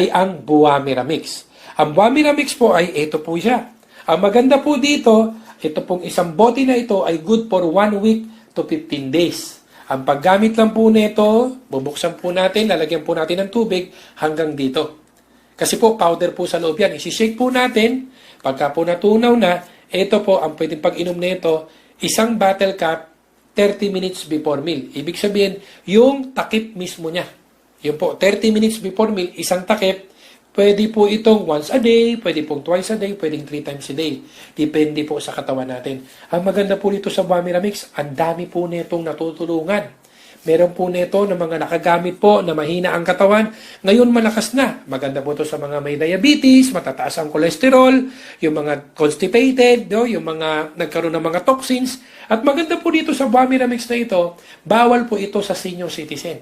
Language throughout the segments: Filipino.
ay ang Buwamiramix. Ang Buwamiramix po ay ito po siya. Ang maganda po dito, ito pong isang bote na ito ay good for 1 week to 15 days. Ang paggamit lang po nito, bubuksan po natin, lalagyan po natin ng tubig hanggang dito. Kasi po, powder po sa loob yan. Isi-shake po natin. Pagka po natunaw na, ito po ang pwedeng pag-inom nito, isang bottle cap, 30 minutes before meal. Ibig sabihin, yung takip mismo niya. Yun po, 30 minutes before meal, isang takip, pwede po itong once a day, pwede pong twice a day, pwedeng 3 times a day. Depende po sa katawan natin. Ang maganda po dito sa Buwamiramix, ang dami po nitong natutulungan. Meron po nito na mga nakagamit po na mahina ang katawan. Ngayon malakas na. Maganda po ito sa mga may diabetes, matataas ang cholesterol, yung mga constipated, yung mga nagkaroon ng mga toxins. At maganda po dito sa Buwamiramix na ito, bawal po ito sa senior citizen.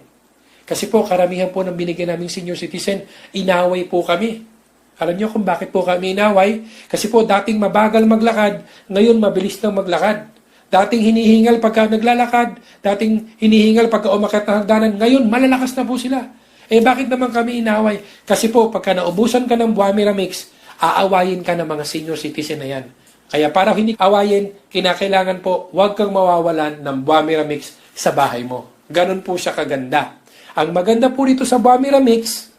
Kasi po karamihan po ng binigyan naming senior citizen, inaway po kami. Alam niyo kung bakit po kami inaway? Kasi po dating mabagal maglakad, ngayon mabilis na maglakad. Dating hinihingal pagka naglalakad, dating hinihingal pagka umakyat ng hagdanan, ngayon malalakas na po sila. Eh bakit naman kami inaway? Kasi po pagka naubusan ka ng Buwamiramix, aawayin ka ng mga senior citizen na yan. Kaya para hindi awayin, kinakailangan po huwag kang mawawalan ng Buwamiramix sa bahay mo. Ganon po siya kaganda. Ang maganda po dito sa Buwamiramix,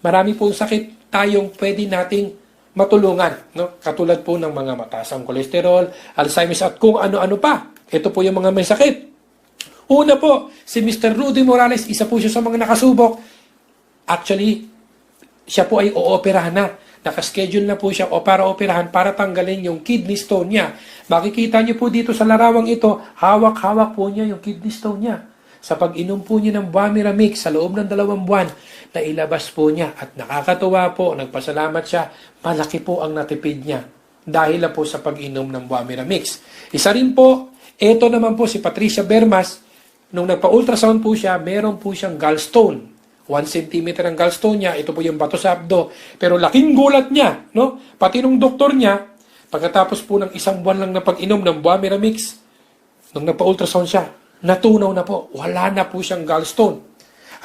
marami pong sakit tayong pwede nating matulungan, no? Katulad po ng mga mataas ang kolesterol, Alzheimer's at kung ano-ano pa. Ito po yung mga may sakit. Una po, si Mr. Rudy Morales, isa po siya sa mga nakasubok. Actually, siya po ay ooperahan na. Nakaschedule na po siya o para operahan para tanggalin yung kidney stone niya. Makikita niyo po dito sa larawang ito, hawak-hawak po niya yung kidney stone niya. Sa pag-inom po niya ng Buwamiramix sa loob ng 2 buwan, nailabas po niya at nakakatuwa po, nagpasalamat siya, malaki po ang natipid niya dahil na po sa pag-inom ng Buwamiramix. Isa rin po, ito naman po si Patricia Bermas, nung nagpa-ultrasound po siya, meron po siyang gallstone. 1 cm ang gallstone niya, ito po yung bato sa abdo, pero laking gulat niya, no? Pati nung doktor niya, pagkatapos po ng 1 buwan lang na pag-inom ng Buwamiramix, nung nagpa-ultrasound siya, natunaw na po. Wala na po siyang gallstone.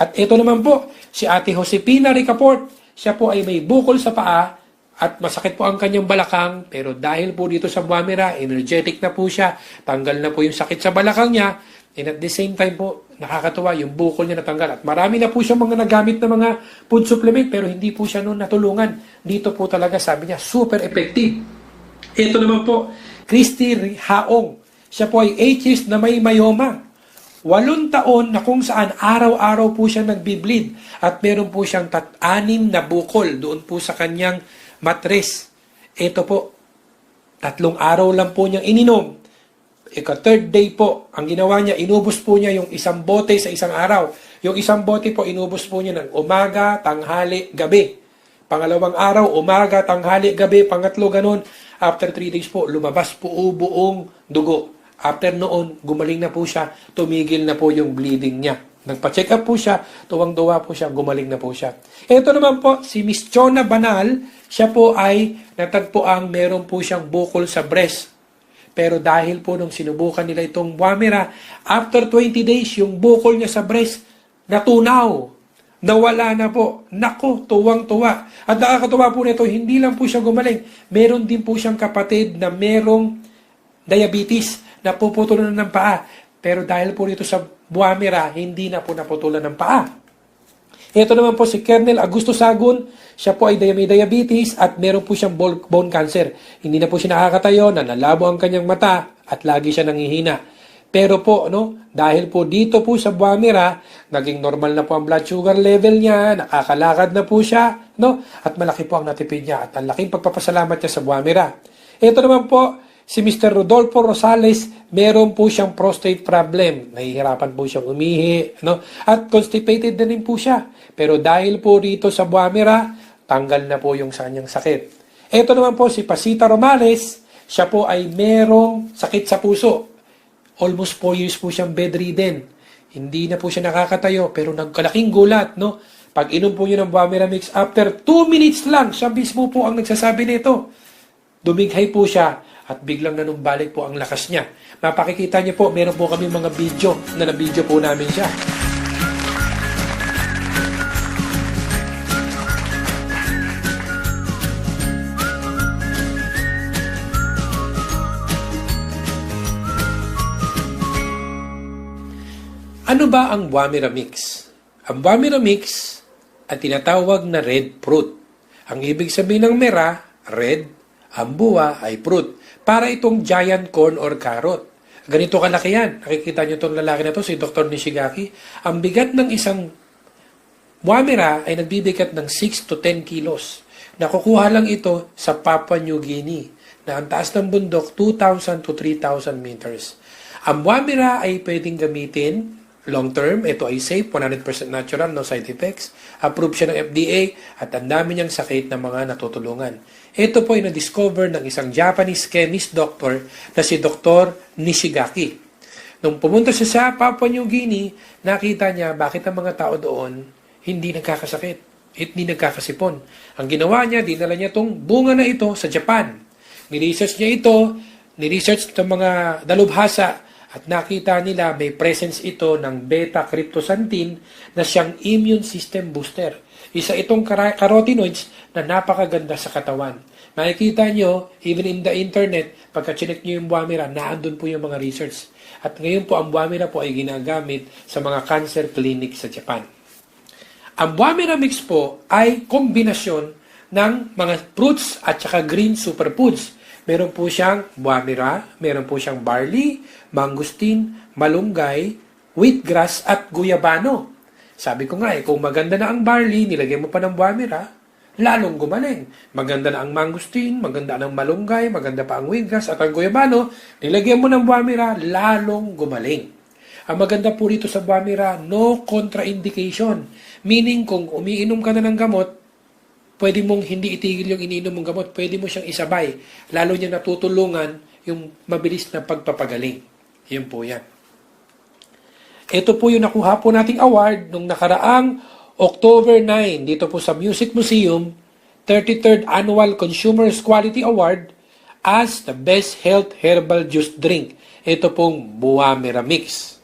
At ito naman po, si Ate Josepina Ricaport, siya po ay may bukol sa paa at masakit po ang kanyang balakang, pero dahil po dito sa Buwamira, energetic na po siya, tanggal na po yung sakit sa balakang niya, and at the same time po, nakakatuwa, yung bukol niya natanggal. At marami na po siyang mga nagamit na mga food supplement, pero hindi po siya noon natulungan. Dito po talaga, sabi niya, super effective. Ito naman po, Christy Haong. Siya po ay 8 years na may myoma. 8 taon na kung saan araw-araw po siya nagbi-bleed at meron po siyang 6 na bukol doon po sa kanyang matres. Ito po, 3 araw lang po niyang ininom. Third day po, ang ginawa niya, inubos po niya yung 1 bote sa 1 araw. Yung 1 bote po, inubos po niya ng umaga, tanghali, gabi. Pangalawang araw, umaga, tanghali, gabi. Pangatlo, ganun. After 3 days po, lumabas po buong dugo. After noon, gumaling na po siya, tumigil na po yung bleeding niya. Nagpa-check up po siya, tuwang-tuwa po siya, gumaling na po siya. Ito naman po, si Miss Chona Banal, siya po ay natagpuang meron po siyang bukol sa breast. Pero dahil po nung sinubukan nila itong Buwamira, after 20 days, yung bukol niya sa breast, natunaw. Nawala na po. Nako, tuwang-tuwa. At nakakatuwa po nito, hindi lang po siya gumaling. Meron din po siyang kapatid na merong diabetes, na puputulan ng paa. Pero dahil po dito sa Buwamira, hindi na po naputulan ng paa. Ito naman po si Colonel Augusto Sagun, siya po ay may diabetes at meron po siyang bone cancer. Hindi na po siya nakakatayo, nanalabo ang kanyang mata at lagi siya nangihina. Pero po, dahil po dito po sa Buwamira, naging normal na po ang blood sugar level niya, nakakalakad na po siya, at malaki po ang natipid niya at ang laking pagpapasalamat niya sa Buwamira. Ito naman po, si Mr. Rodolfo Rosales, meron po siyang prostate problem. Nahihirapan po siyang umihi, at constipated na rin po siya. Pero dahil po dito sa Buwamira, tanggal na po yung sa kanyang sakit. Ito naman po si Pasita Romales, siya po ay merong sakit sa puso. Almost 4 years po siyang bedridden. Hindi na po siya nakakatayo, pero nagkalaking gulat, Pag inom po niyo ng Buwamiramix, after 2 minutes lang, siya mismo po ang nagsasabi nito. Dumighay po siya at biglang nanumbalik po ang lakas niya. Mapakikita niyo po, meron po kami mga video na na-video po namin siya. Ano ba ang Wamira Mix? Ang Wamira Mix ay tinatawag na red fruit. Ang ibig sabihin ng mera, red, ang buwa ay fruit. Para itong giant corn or carrot. Ganito kalaki yan. Nakikita niyo itong lalaki na to, si Dr. Nishigaki. Ang bigat ng isang Wamira ay nagbibigat ng 6 to 10 kilos. Nakukuha lang ito sa Papua New Guinea na ang taas ng bundok 2,000 to 3,000 meters. Ang Wamira ay pwedeng gamitin long term. Ito ay safe, 100% natural, no side effects. Approved siya ng FDA at ang dami niyang sakit na mga natutulungan. Ito po ay na-discover ng isang Japanese chemist doctor na si Dr. Nishigaki. Nung pumunta siya sa Papua New Guinea, nakita niya bakit ang mga tao doon hindi nagkakasakit, hindi nagkakasipon. Ang ginawa niya, dinala niya itong bunga na ito sa Japan. Ni-research niya ito, ni-research ng mga dalubhasa, at nakita nila may presence ito ng beta-cryptosantine na siyang immune system booster. Isa itong carotenoids na napakaganda sa katawan. Makikita nyo, even in the internet, pagka chinek nyo yung Wamira, naandun po yung mga research. At ngayon po, ang Wamira po ay ginagamit sa mga cancer clinic sa Japan. Ang Wamira Mix po ay kombinasyon ng mga fruits at saka green superfoods. Meron po siyang Wamira, meron po siyang barley, mangustin, malunggay, wheatgrass at guyabano. Sabi ko nga kung maganda na ang barley, nilagay mo pa ng Wamira, lalong gumaling. Maganda na ang mangustin, maganda na ang malunggay, maganda pa ang wheatgrass at ang guyabano, nilagay mo ng Wamira, lalong gumaling. Ang maganda po rito sa Wamira, no contraindication. Meaning, kung umiinom ka na ng gamot, pwede mong hindi itigil yung iniinom mong gamot. Pwede mo siyang isabay. Lalo niya natutulungan yung mabilis na pagpapagaling. Yun po yan. Ito po yung nakuha po nating award nung nakaraang October 9 dito po sa Music Museum, 33rd Annual Consumers Quality Award as the Best Health Herbal Juice Drink. Ito pong Wamira Mix.